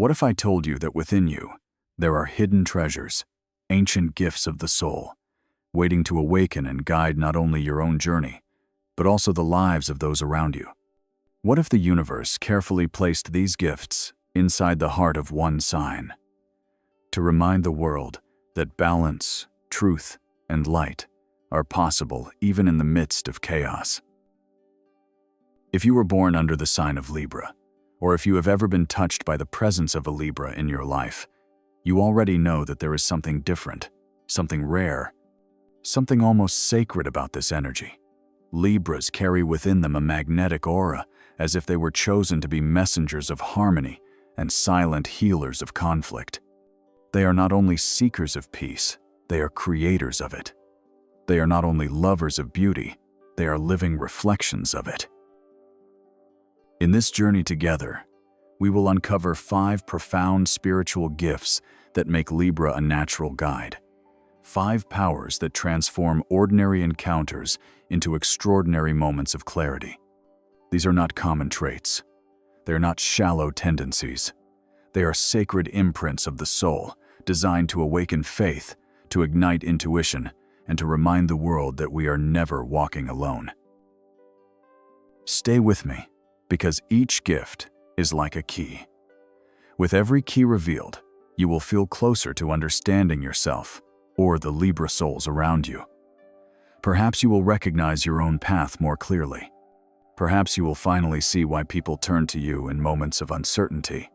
What if I told you that within you, there are hidden treasures, ancient gifts of the soul, waiting to awaken and guide not only your own journey, but also the lives of those around you? What if the universe carefully placed these gifts inside the heart of one sign, to remind the world that balance, truth, and light are possible even in the midst of chaos? If you were born under the sign of Libra, or if you have ever been touched by the presence of a Libra in your life, you already know that there is something different, something rare, something almost sacred about this energy. Libras carry within them a magnetic aura, as if they were chosen to be messengers of harmony and silent healers of conflict. They are not only seekers of peace, they are creators of it. They are not only lovers of beauty, they are living reflections of it. In this journey together, we will uncover 5 profound spiritual gifts that make Libra a natural guide. 5 powers that transform ordinary encounters into extraordinary moments of clarity. These are not common traits. They are not shallow tendencies. They are sacred imprints of the soul, designed to awaken faith, to ignite intuition, and to remind the world that we are never walking alone. Stay with me, because each gift is like a key. With every key revealed, you will feel closer to understanding yourself or the Libra souls around you. Perhaps you will recognize your own path more clearly. Perhaps you will finally see why people turn to you in moments of uncertainty.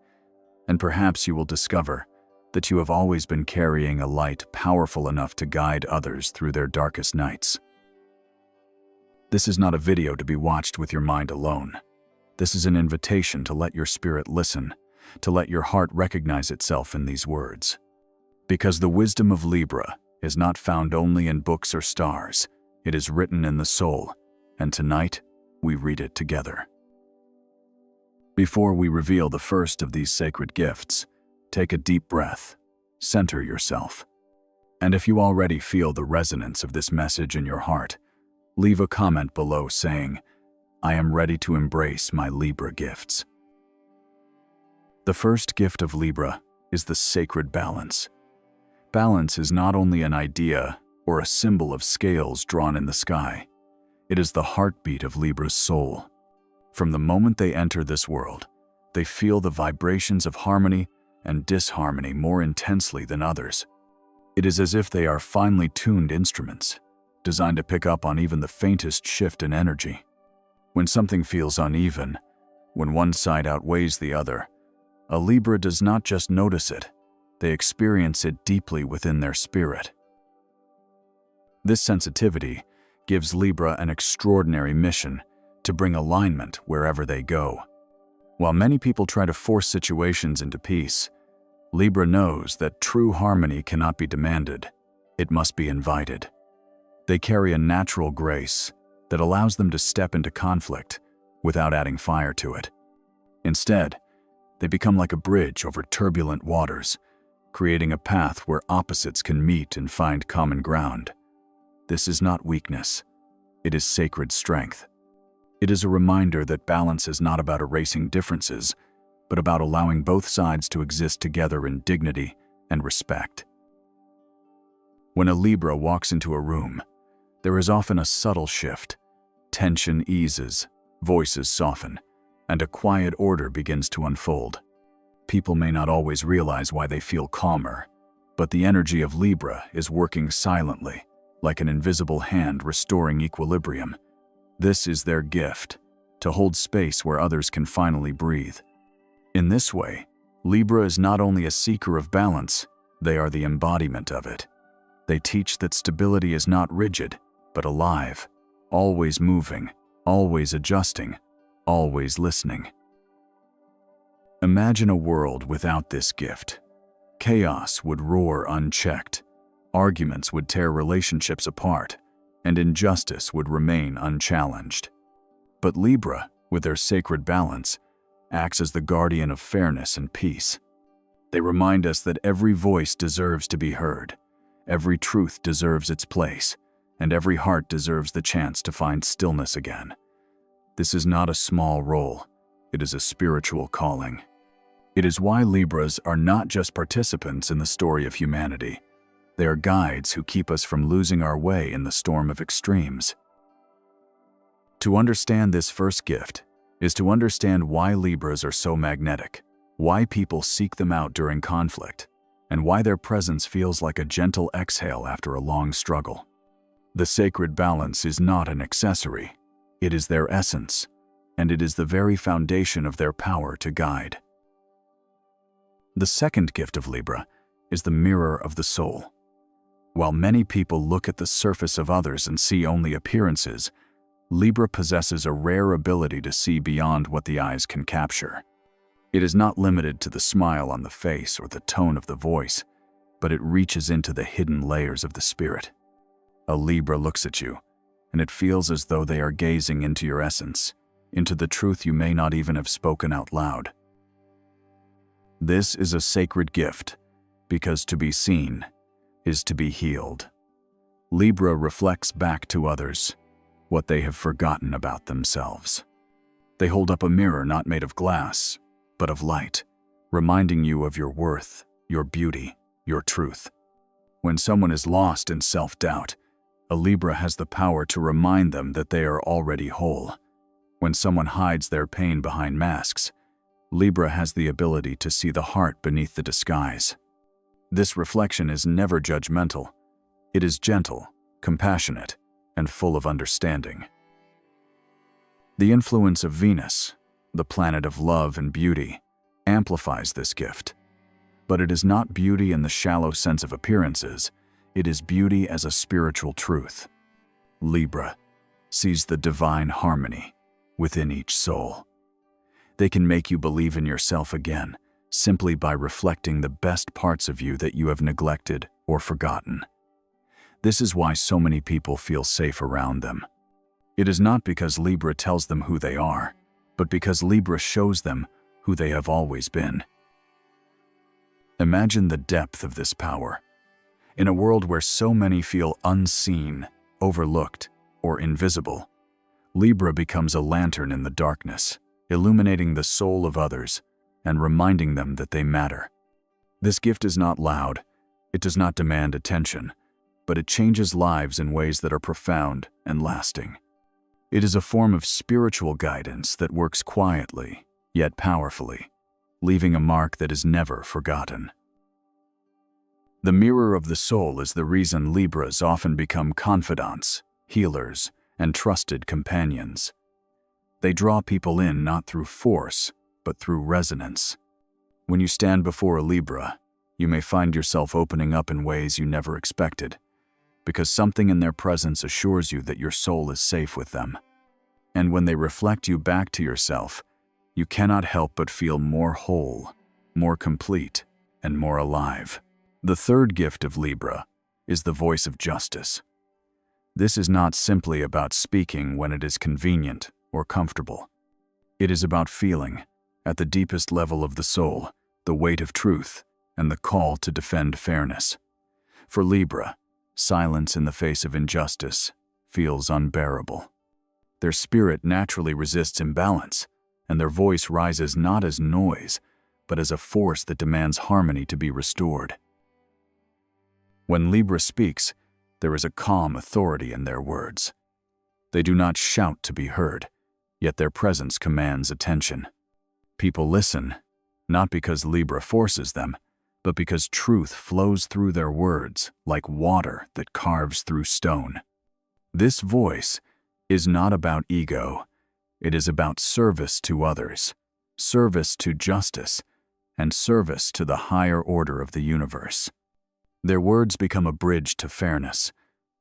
And perhaps you will discover that you have always been carrying a light powerful enough to guide others through their darkest nights. This is not a video to be watched with your mind alone. This is an invitation to let your spirit listen, to let your heart recognize itself in these words. Because the wisdom of Libra is not found only in books or stars, it is written in the soul, and tonight we read it together. Before we reveal the first of these sacred gifts, take a deep breath, center yourself. And if you already feel the resonance of this message in your heart, leave a comment below saying, "I am ready to embrace my Libra gifts." The first gift of Libra is the sacred balance. Balance is not only an idea or a symbol of scales drawn in the sky. It is the heartbeat of Libra's soul. From the moment they enter this world, they feel the vibrations of harmony and disharmony more intensely than others. It is as if they are finely tuned instruments, designed to pick up on even the faintest shift in energy. When something feels uneven, when one side outweighs the other, a Libra does not just notice it, they experience it deeply within their spirit. This sensitivity gives Libra an extraordinary mission to bring alignment wherever they go. While many people try to force situations into peace, Libra knows that true harmony cannot be demanded, it must be invited. They carry a natural grace that allows them to step into conflict without adding fire to it. Instead, they become like a bridge over turbulent waters, creating a path where opposites can meet and find common ground. This is not weakness, it is sacred strength. It is a reminder that balance is not about erasing differences, but about allowing both sides to exist together in dignity and respect. When a Libra walks into a room, there is often a subtle shift. Tension eases, voices soften, and a quiet order begins to unfold. People may not always realize why they feel calmer, but the energy of Libra is working silently, like an invisible hand restoring equilibrium. This is their gift, to hold space where others can finally breathe. In this way, Libra is not only a seeker of balance, they are the embodiment of it. They teach that stability is not rigid, but alive, always moving, always adjusting, always listening. Imagine a world without this gift. Chaos would roar unchecked, arguments would tear relationships apart, and injustice would remain unchallenged. But Libra, with their sacred balance, acts as the guardian of fairness and peace. They remind us that every voice deserves to be heard, every truth deserves its place, and every heart deserves the chance to find stillness again. This is not a small role, it is a spiritual calling. It is why Libras are not just participants in the story of humanity. They are guides who keep us from losing our way in the storm of extremes. To understand this first gift is to understand why Libras are so magnetic, why people seek them out during conflict, and why their presence feels like a gentle exhale after a long struggle. The sacred balance is not an accessory, it is their essence, and it is the very foundation of their power to guide. The second gift of Libra is the mirror of the soul. While many people look at the surface of others and see only appearances, Libra possesses a rare ability to see beyond what the eyes can capture. It is not limited to the smile on the face or the tone of the voice, but it reaches into the hidden layers of the spirit. A Libra looks at you, and it feels as though they are gazing into your essence, into the truth you may not even have spoken out loud. This is a sacred gift, because to be seen is to be healed. Libra reflects back to others what they have forgotten about themselves. They hold up a mirror not made of glass, but of light, reminding you of your worth, your beauty, your truth. When someone is lost in self-doubt, a Libra has the power to remind them that they are already whole. When someone hides their pain behind masks, Libra has the ability to see the heart beneath the disguise. This reflection is never judgmental. It is gentle, compassionate, and full of understanding. The influence of Venus, the planet of love and beauty, amplifies this gift. But it is not beauty in the shallow sense of appearances, it is beauty as a spiritual truth. Libra sees the divine harmony within each soul. They can make you believe in yourself again, simply by reflecting the best parts of you that you have neglected or forgotten. This is why so many people feel safe around them. It is not because Libra tells them who they are, but because Libra shows them who they have always been. Imagine the depth of this power. In a world where so many feel unseen, overlooked, or invisible, Libra becomes a lantern in the darkness, illuminating the soul of others and reminding them that they matter. This gift is not loud, it does not demand attention, but it changes lives in ways that are profound and lasting. It is a form of spiritual guidance that works quietly, yet powerfully, leaving a mark that is never forgotten. The mirror of the soul is the reason Libras often become confidants, healers, and trusted companions. They draw people in not through force, but through resonance. When you stand before a Libra, you may find yourself opening up in ways you never expected, because something in their presence assures you that your soul is safe with them. And when they reflect you back to yourself, you cannot help but feel more whole, more complete, and more alive. The third gift of Libra is the voice of justice. This is not simply about speaking when it is convenient or comfortable. It is about feeling, at the deepest level of the soul, the weight of truth and the call to defend fairness. For Libra, silence in the face of injustice feels unbearable. Their spirit naturally resists imbalance, and their voice rises not as noise, but as a force that demands harmony to be restored. When Libra speaks, there is a calm authority in their words. They do not shout to be heard, yet their presence commands attention. People listen, not because Libra forces them, but because truth flows through their words like water that carves through stone. This voice is not about ego, it is about service to others, service to justice, and service to the higher order of the universe. Their words become a bridge to fairness,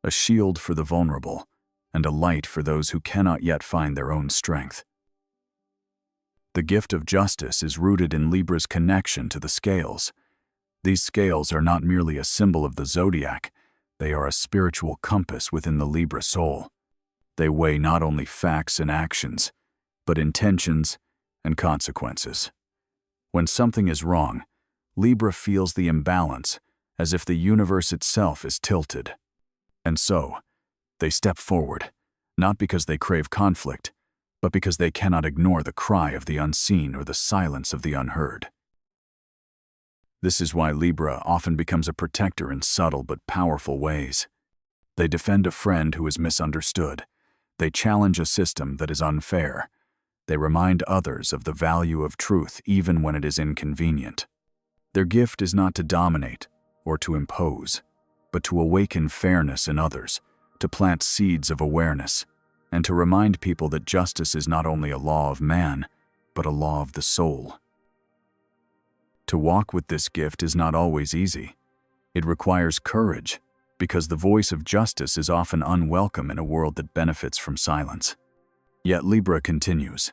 a shield for the vulnerable, and a light for those who cannot yet find their own strength. The gift of justice is rooted in Libra's connection to the scales. These scales are not merely a symbol of the zodiac, they are a spiritual compass within the Libra soul. They weigh not only facts and actions, but intentions and consequences. When something is wrong, Libra feels the imbalance, as if the universe itself is tilted. And so, they step forward, not because they crave conflict, but because they cannot ignore the cry of the unseen or the silence of the unheard. This is why Libra often becomes a protector in subtle but powerful ways. They defend a friend who is misunderstood. They challenge a system that is unfair. They remind others of the value of truth even when it is inconvenient. Their gift is not to dominate or to impose, but to awaken fairness in others, to plant seeds of awareness, and to remind people that justice is not only a law of man, but a law of the soul. To walk with this gift is not always easy. It requires courage, because the voice of justice is often unwelcome in a world that benefits from silence. Yet Libra continues,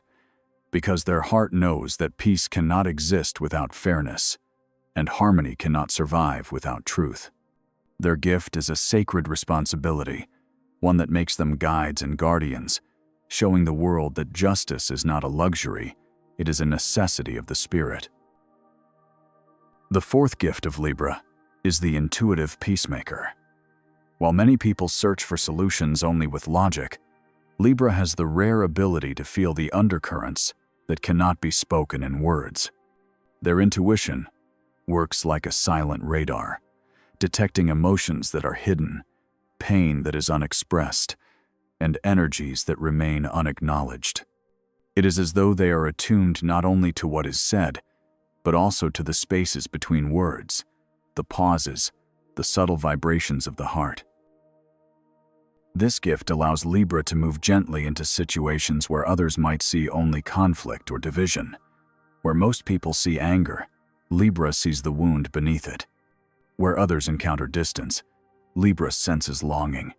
because their heart knows that peace cannot exist without fairness, and harmony cannot survive without truth. Their gift is a sacred responsibility, one that makes them guides and guardians, showing the world that justice is not a luxury, it is a necessity of the spirit. The fourth gift of Libra is the intuitive peacemaker. While many people search for solutions only with logic, Libra has the rare ability to feel the undercurrents that cannot be spoken in words. Their intuition works like a silent radar, detecting emotions that are hidden, pain that is unexpressed, and energies that remain unacknowledged. It is as though they are attuned not only to what is said, but also to the spaces between words, the pauses, the subtle vibrations of the heart. This gift allows Libra to move gently into situations where others might see only conflict or division. Where most people see anger, Libra sees the wound beneath it. Where others encounter distance, Libra senses longing.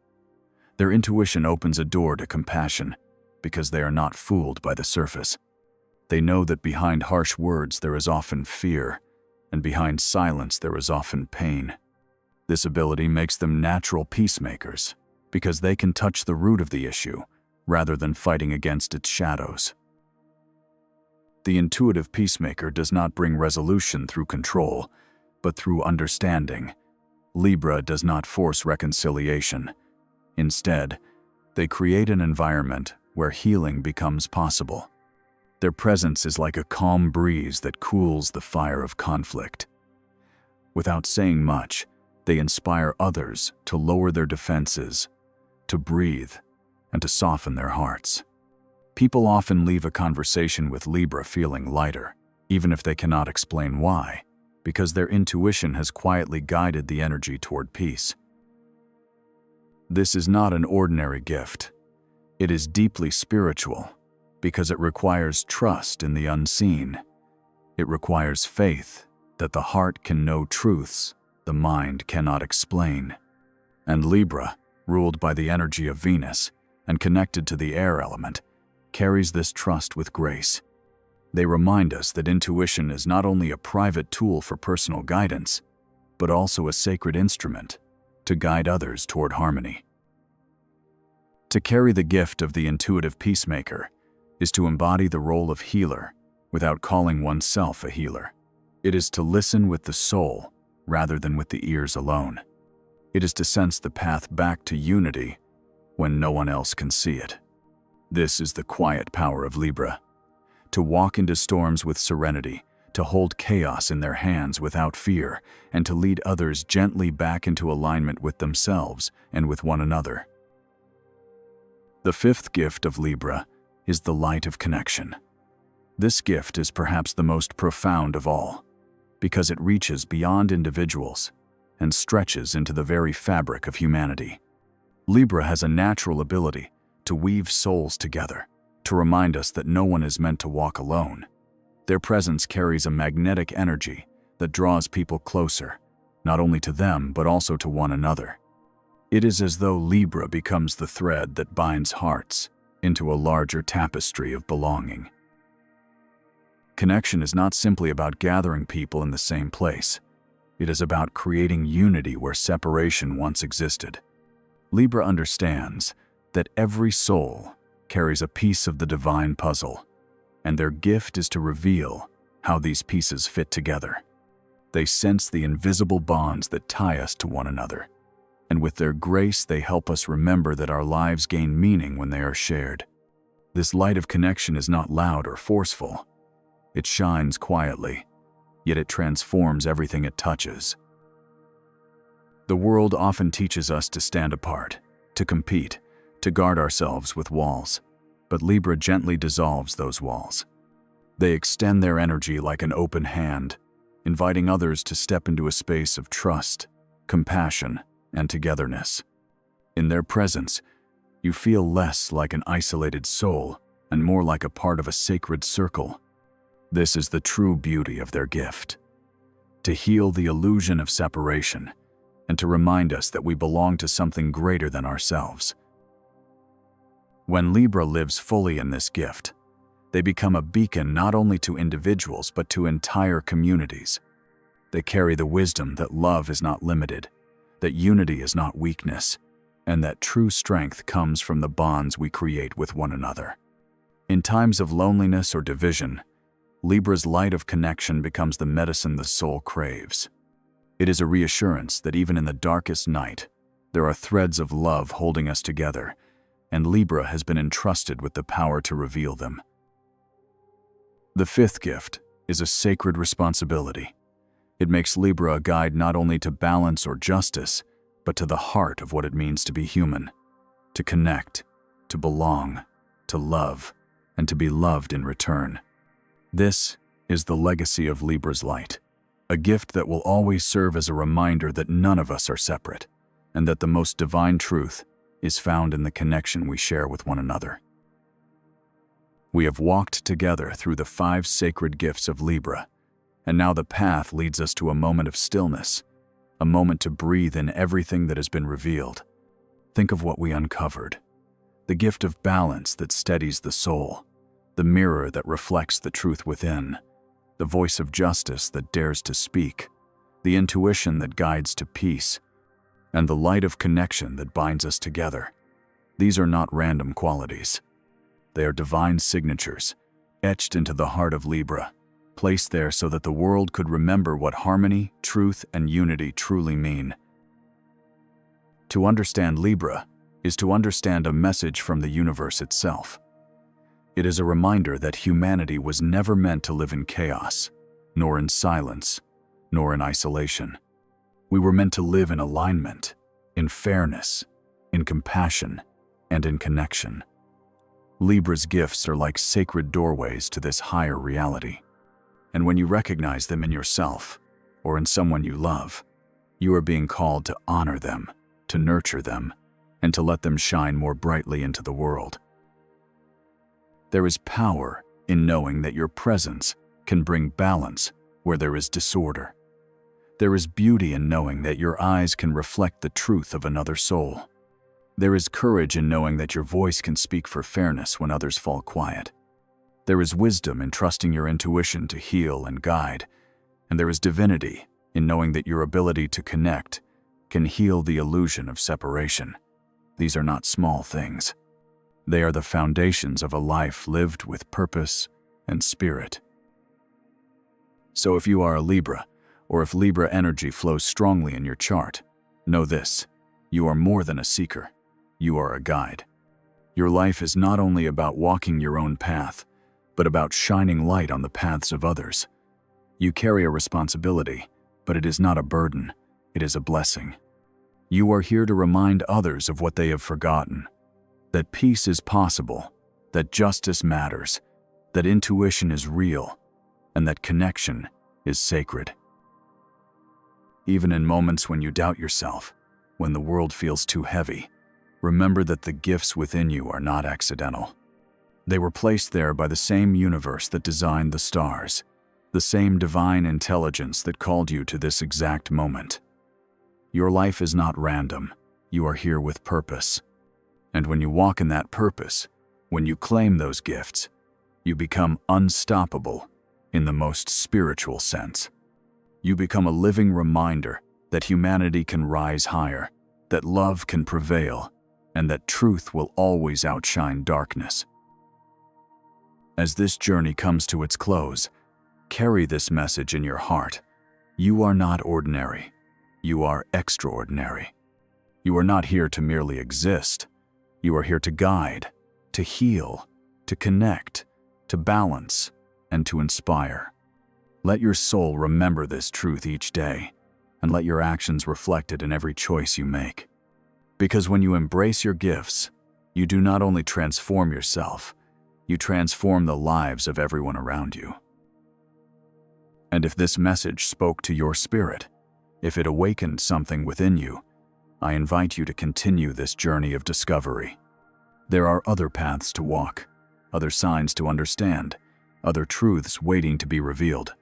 Their intuition opens a door to compassion because they are not fooled by the surface. They know that behind harsh words there is often fear, and behind silence there is often pain. This ability makes them natural peacemakers because they can touch the root of the issue rather than fighting against its shadows. The intuitive peacemaker does not bring resolution through control, but through understanding. Libra does not force reconciliation. Instead, they create an environment where healing becomes possible. Their presence is like a calm breeze that cools the fire of conflict. Without saying much, they inspire others to lower their defenses, to breathe, and to soften their hearts. People often leave a conversation with Libra feeling lighter, even if they cannot explain why, because their intuition has quietly guided the energy toward peace. This is not an ordinary gift. It is deeply spiritual, because it requires trust in the unseen. It requires faith that the heart can know truths the mind cannot explain. And Libra, ruled by the energy of Venus and connected to the air element, carries this trust with grace. They remind us that intuition is not only a private tool for personal guidance, but also a sacred instrument to guide others toward harmony. To carry the gift of the intuitive peacemaker is to embody the role of healer without calling oneself a healer. It is to listen with the soul rather than with the ears alone. It is to sense the path back to unity when no one else can see it. This is the quiet power of Libra. To walk into storms with serenity, to hold chaos in their hands without fear, and to lead others gently back into alignment with themselves and with one another. The fifth gift of Libra is the light of connection. This gift is perhaps the most profound of all, because it reaches beyond individuals and stretches into the very fabric of humanity. Libra has a natural ability to weave souls together, to remind us that no one is meant to walk alone. Their presence carries a magnetic energy that draws people closer, not only to them but also to one another. It is as though Libra becomes the thread that binds hearts into a larger tapestry of belonging. Connection is not simply about gathering people in the same place. It is about creating unity where separation once existed. Libra understands that every soul carries a piece of the divine puzzle, and their gift is to reveal how these pieces fit together. They sense the invisible bonds that tie us to one another, and with their grace they help us remember that our lives gain meaning when they are shared. This light of connection is not loud or forceful. It shines quietly, yet it transforms everything it touches. The world often teaches us to stand apart, to compete, to guard ourselves with walls, but Libra gently dissolves those walls. They extend their energy like an open hand, inviting others to step into a space of trust, compassion, and togetherness. In their presence, you feel less like an isolated soul and more like a part of a sacred circle. This is the true beauty of their gift: to heal the illusion of separation and to remind us that we belong to something greater than ourselves. When Libra lives fully in this gift, they become a beacon not only to individuals but to entire communities. They carry the wisdom that love is not limited, that unity is not weakness, and that true strength comes from the bonds we create with one another. In times of loneliness or division, Libra's light of connection becomes the medicine the soul craves. It is a reassurance that even in the darkest night, there are threads of love holding us together, and Libra has been entrusted with the power to reveal them. The fifth gift is a sacred responsibility. It makes Libra a guide not only to balance or justice, but to the heart of what it means to be human, to connect, to belong, to love, and to be loved in return. This is the legacy of Libra's light, a gift that will always serve as a reminder that none of us are separate, and that the most divine truth is found in the connection we share with one another. We have walked together through the 5 sacred gifts of Libra, and now the path leads us to a moment of stillness, a moment to breathe in everything that has been revealed. Think of what we uncovered: the gift of balance that steadies the soul, the mirror that reflects the truth within, the voice of justice that dares to speak, the intuition that guides to peace, and the light of connection that binds us together. These are not random qualities. They are divine signatures, etched into the heart of Libra, placed there so that the world could remember what harmony, truth, and unity truly mean. To understand Libra is to understand a message from the universe itself. It is a reminder that humanity was never meant to live in chaos, nor in silence, nor in isolation. We were meant to live in alignment, in fairness, in compassion, and in connection. Libra's gifts are like sacred doorways to this higher reality. And when you recognize them in yourself or in someone you love, you are being called to honor them, to nurture them, and to let them shine more brightly into the world. There is power in knowing that your presence can bring balance where there is disorder. There is beauty in knowing that your eyes can reflect the truth of another soul. There is courage in knowing that your voice can speak for fairness when others fall quiet. There is wisdom in trusting your intuition to heal and guide, and there is divinity in knowing that your ability to connect can heal the illusion of separation. These are not small things. They are the foundations of a life lived with purpose and spirit. So if you are a Libra, or if Libra energy flows strongly in your chart, know this: you are more than a seeker. You are a guide. Your life is not only about walking your own path, but about shining light on the paths of others. You carry a responsibility, but it is not a burden, it is a blessing. You are here to remind others of what they have forgotten: that peace is possible, that justice matters, that intuition is real, and that connection is sacred. Even in moments when you doubt yourself, when the world feels too heavy, remember that the gifts within you are not accidental. They were placed there by the same universe that designed the stars, the same divine intelligence that called you to this exact moment. Your life is not random. You are here with purpose. And when you walk in that purpose, when you claim those gifts, you become unstoppable in the most spiritual sense. You become a living reminder that humanity can rise higher, that love can prevail, and that truth will always outshine darkness. As this journey comes to its close, carry this message in your heart. You are not ordinary. You are extraordinary. You are not here to merely exist. You are here to guide, to heal, to connect, to balance, and to inspire. Let your soul remember this truth each day, and let your actions reflect it in every choice you make. Because when you embrace your gifts, you do not only transform yourself, you transform the lives of everyone around you. And if this message spoke to your spirit, if it awakened something within you, I invite you to continue this journey of discovery. There are other paths to walk, other signs to understand, other truths waiting to be revealed.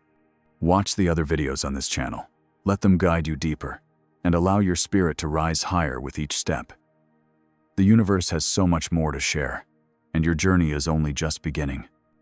Watch the other videos on this channel. Let them guide you deeper, and allow your spirit to rise higher with each step. The universe has so much more to share, and your journey is only just beginning.